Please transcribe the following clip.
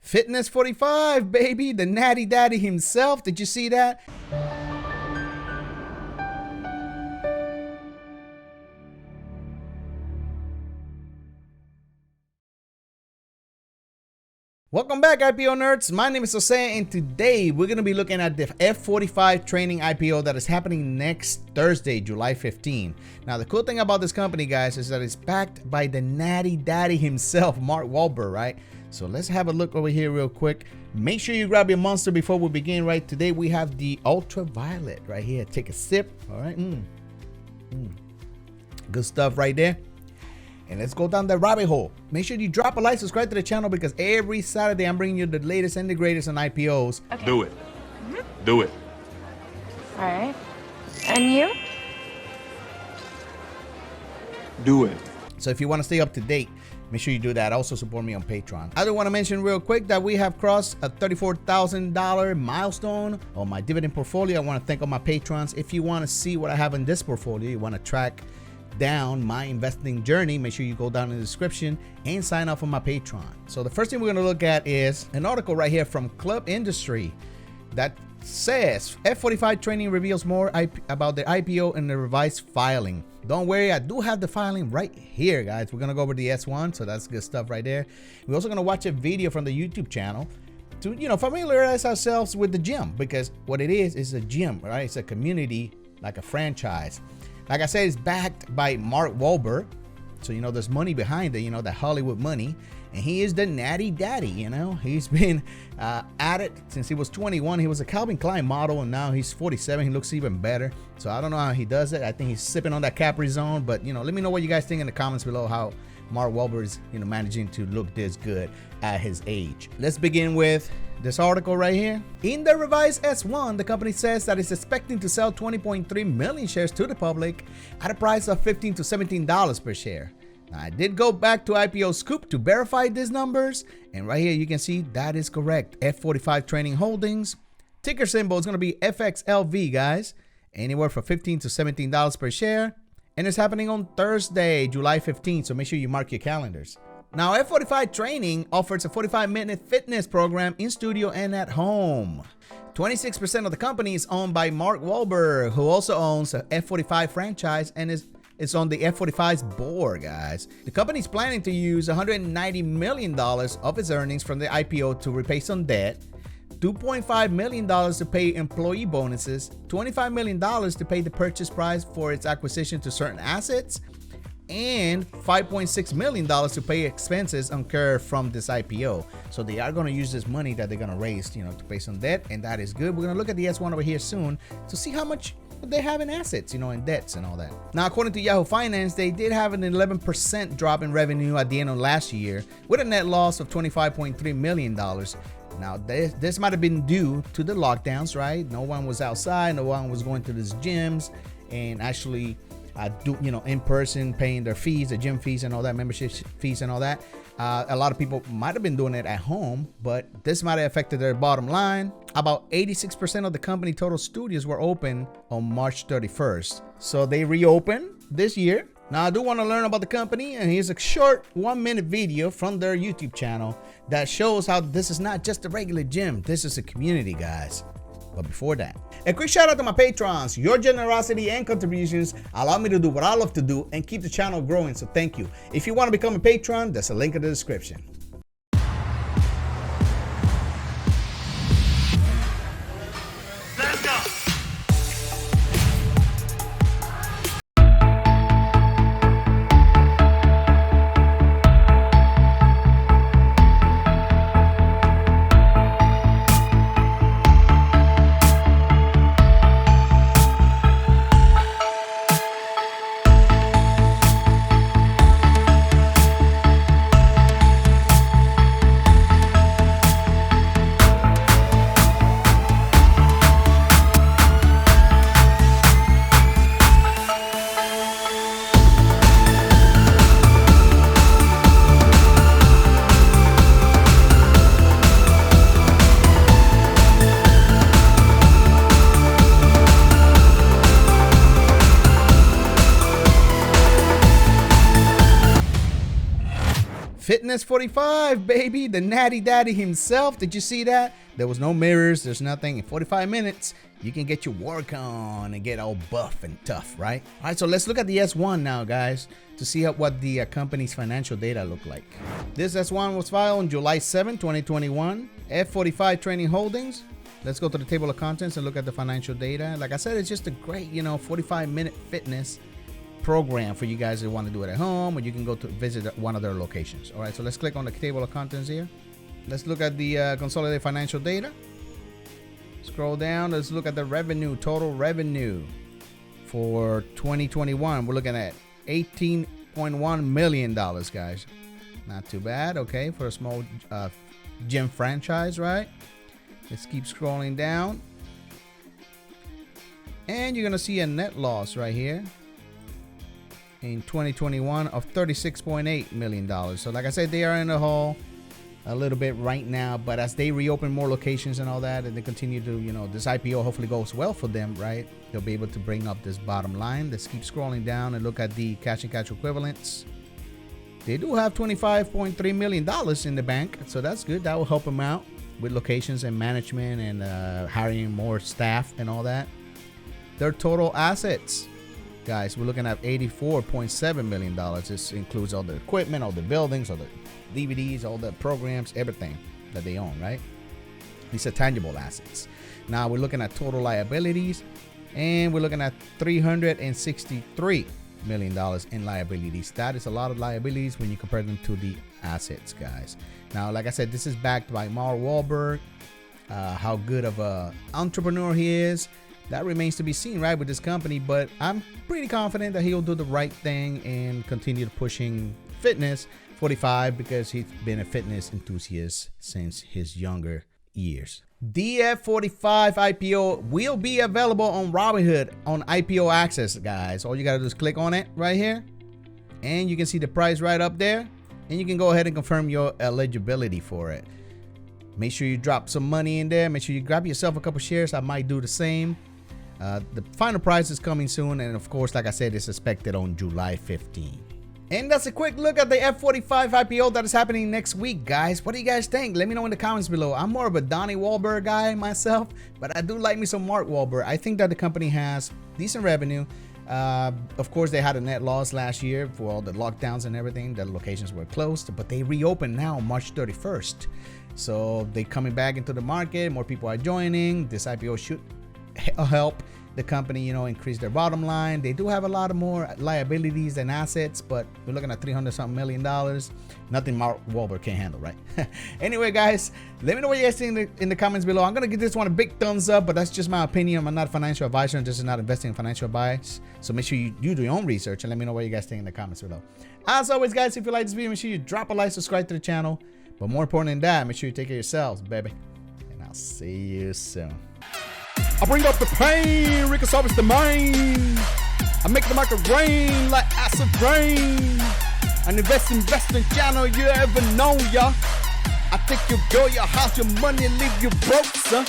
Fitness 45, baby, the natty daddy himself. Did you see that? Welcome back, IPO nerds. My name is Jose, and today we're going to be looking at the F45 training IPO that is happening next Thursday, July 15. Now, the cool thing about this company, guys, is that it's backed by the natty daddy himself, Mark Wahlberg, right? So let's have a look over here real quick. Make sure you grab your monster before we begin, right? Today we have the ultraviolet right here. Take a sip, all right? Good stuff right there. And let's go down the rabbit hole. Make sure you drop a like, subscribe to the channel, because every Saturday I'm bringing you the latest and the greatest on IPOs. Okay. Do it. Do it. All right. And you? Do it. So if you want to stay up to date, make sure you do that. Also support me on Patron. I do want to mention real quick that we have crossed a $34,000 milestone on my dividend portfolio. I want to thank all my patrons. If you want to see what I have in this portfolio, you want to track down my investing journey, make sure you go down in the description and sign up for my Patreon. So the first thing we're going to look at is an article right here from Club Industry that says F45 training reveals more about the IPO and the revised filing. Don't worry, I do have the filing right here, guys. We're going to go over the S1, so that's good stuff right there. We're also going to watch a video from the YouTube channel to, familiarize ourselves with the gym, because what it is a gym, right? It's a community, like a franchise. Like I said, it's backed by Mark Wahlberg. So, there's money behind it, that Hollywood money. And he is the natty daddy, He's been at it since he was 21. He was a Calvin Klein model, and now he's 47. He looks even better. So I don't know how he does it. I think he's sipping on that Capri Zone. But, let me know what you guys think in the comments below, how Mark Wahlberg is, managing to look this good at his age. Let's begin with this article right here. In the revised S1, the company says that it's expecting to sell 20.3 million shares to the public at a price of $15 to $17 per share. Now, I did go back to IPO Scoop to verify these numbers, and right here you can see that is correct. F45 Training Holdings, ticker symbol is going to be FXLV, guys, anywhere from $15 to $17 per share, and it's happening on Thursday, July 15th, so make sure you mark your calendars. Now, F45 Training offers a 45-minute fitness program in studio and at home. 26% of the company is owned by Mark Wahlberg, who also owns a F45 franchise and is on the F45's board, guys. The company is planning to use $190 million of its earnings from the IPO to repay some debt, $2.5 million to pay employee bonuses, $25 million to pay the purchase price for its acquisition to certain assets, and $5.6 million to pay expenses incurred from this IPO. So they are going to use this money that they're going to raise, to pay some debt, and that is good. We're going to look at the S1 over here soon to see how much they have in assets, and debts and all that. Now, according to Yahoo Finance, they did have an 11% drop in revenue at the end of last year with a net loss of $25.3 million. Now, this might have been due to the lockdowns, right? No one was outside, no one was going to these gyms and actually in person, paying their fees, the gym fees and all that, membership fees and all that. A lot of people might have been doing it at home, but this might have affected their bottom line. About 86% of the company total studios were open on March 31st. So they reopened this year. Now, I do want to learn about the company, and here's a short 1-minute video from their YouTube channel that shows how this is not just a regular gym. This is a community, guys. But before that, a quick shout out to my patrons. Your generosity and contributions allow me to do what I love to do and keep the channel growing, so thank you. If you want to become a patron, there's a link in the description. Let's go. Fitness 45, baby. The natty daddy himself. Did you see that? There was no mirrors. There's nothing. In 45 minutes, you can get your work on and get all buff and tough, right? All right, so let's look at the S1 now, guys, to see what the company's financial data look like. This S1 was filed on July 7, 2021. F45 Training Holdings. Let's go to the table of contents and look at the financial data. Like I said, it's just a great, 45-minute fitness program for you guys that want to do it at home, or you can go to visit one of their locations. All right, so let's click on the table of contents here. Let's look at the consolidated financial data. Scroll down. Let's look at the revenue, total revenue for 2021. We're looking at $18.1 million, guys. Not too bad. Okay, for a small gym franchise, right? Let's keep scrolling down. And you're going to see a net loss right here in 2021 of $36.8 million. So like I said, they are in the hole a little bit right now, but as they reopen more locations and all that, and they continue to, this IPO hopefully goes well for them, right? They'll be able to bring up this bottom line. Let's keep scrolling down and look at the cash and cash equivalents. They do have $25.3 million in the bank, so that's good. That will help them out with locations and management and hiring more staff and all that. Their total assets, guys, we're looking at $84.7 million. This includes all the equipment, all the buildings, all the DVDs, all the programs, everything that they own, right? These are tangible assets. Now we're looking at total liabilities, and we're looking at $363 million in liabilities. That is a lot of liabilities when you compare them to the assets, guys. Now, like I said, this is backed by Mark Wahlberg. How good of a entrepreneur he is, that remains to be seen, right, with this company. But I'm pretty confident that he'll do the right thing and continue pushing fitness 45, because he's been a fitness enthusiast since his younger years. The F45 IPO will be available on Robinhood on IPO access, guys. All you gotta do is click on it right here, and you can see the price right up there, and you can go ahead and confirm your eligibility for it. Make sure you drop some money in there. Make sure you grab yourself a couple shares. I might do the same. The final price is coming soon, and of course, like I said, it's expected on July 15. And that's a quick look at the F45 IPO that is happening next week, guys. What do you guys think? Let me know in the comments below. I'm more of a Donnie Wahlberg guy myself, but I do like me some Mark Wahlberg. I think that the company has decent revenue. Of course, they had a net loss last year for all the lockdowns and everything. The locations were closed, but they reopened now March 31st. So they're coming back into the market. More people are joining. This IPO should help the company, increase their bottom line. They do have a lot of more liabilities than assets, but we're looking at $300-something million. Nothing Mark Wahlberg can't handle, right? Anyway, guys, let me know what you guys think in the comments below. I'm gonna give this one a big thumbs up, but that's just my opinion. I'm not a financial advisor, and this is not investing in financial advice. So make sure you do your own research and let me know what you guys think in the comments below. As always, guys, if you like this video, make sure you drop a like, subscribe to the channel. But more important than that, make sure you take care of yourselves, baby. And I'll see you soon. I bring up the pain, Rickosaurus the main. I make the market rain like acid rain. An investing channel you ever known, ya. I think you'll go your house, your money, leave you broke, son.